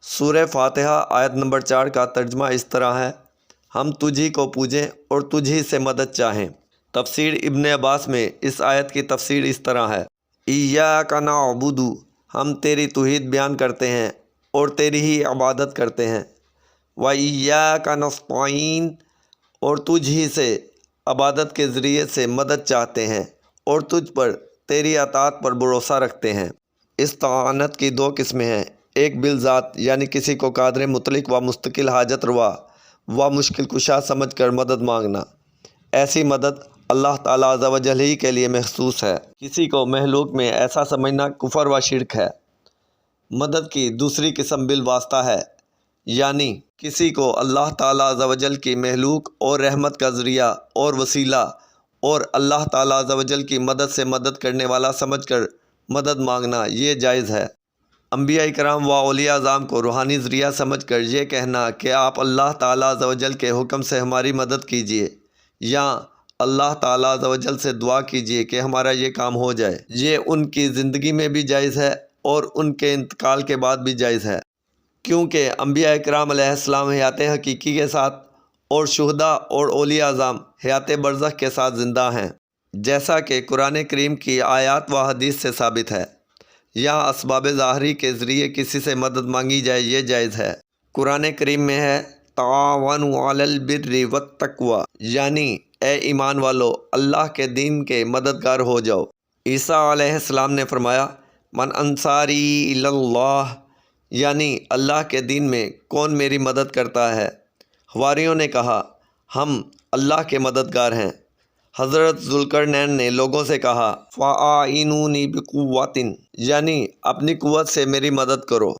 سورہ فاتحہ آیت نمبر 4 کا ترجمہ اس طرح ہے: ہم تجھی کو پوجیں اور تجھی سے مدد چاہیں۔ تفسیر ابن عباس میں اس آیت کی تفسیر اس طرح ہے: ایاک نعبد، ہم تیری توحید بیان کرتے ہیں اور تیری ہی عبادت کرتے ہیں۔ و ایاک نستعین، اور تجھ ہی سے عبادت کے ذریعے سے مدد چاہتے ہیں اور تجھ پر تیری اطاعت پر بھروسہ رکھتے ہیں۔ استعانت کی دو قسمیں ہیں: ایک بالذات، یعنی کسی کو قادر مطلق و مستقل حاجت روا و مشکل کشا سمجھ کر مدد مانگنا۔ ایسی مدد اللہ تعالیٰ عز و جل ہی کے لیے مخصوص ہے۔ کسی کو مخلوق میں ایسا سمجھنا کفر و شرک ہے۔ مدد کی دوسری قسم بالواسطہ ہے، یعنی کسی کو اللہ تعالیٰ عز و جل کی مخلوق اور رحمت کا ذریعہ اور وسیلہ اور اللہ تعالیٰ عز و جل کی مدد سے مدد کرنے والا سمجھ کر مدد مانگنا، یہ جائز ہے۔ انبیاء کرام و اولیاء اعظام کو روحانی ذریعہ سمجھ کر یہ کہنا کہ آپ اللہ تعالیٰ عز و جل کے حکم سے ہماری مدد کیجیے، یا اللہ تعالیٰ عز و جل سے دعا کیجیے کہ ہمارا یہ کام ہو جائے، یہ ان کی زندگی میں بھی جائز ہے اور ان کے انتقال کے بعد بھی جائز ہے، کیونکہ انبیاء کرام علیہ السلام حیات حقیقی کے ساتھ اور شہداء اور اولیاء اعظام حیات برزخ کے ساتھ زندہ ہیں، جیسا کہ قرآن کریم کی آیات و حدیث سے ثابت ہے۔ یہاں اسباب ظاہری کے ذریعے کسی سے مدد مانگی جائے، یہ جائز ہے۔ قرآن کریم میں ہے: تعاونوا علی البر والتقوی، یعنی اے ایمان والو، اللہ کے دین کے مددگار ہو جاؤ۔ عیسیٰ علیہ السلام نے فرمایا: من انصاری الی اللہ، یعنی اللہ کے دین میں کون میری مدد کرتا ہے؟ حواریوں نے کہا: ہم اللہ کے مددگار ہیں۔ حضرت ذوالقرنین نے لوگوں سے کہا: فَأَعِینُونِی بِقُوَّةٍ، یعنی اپنی قوت سے میری مدد کرو۔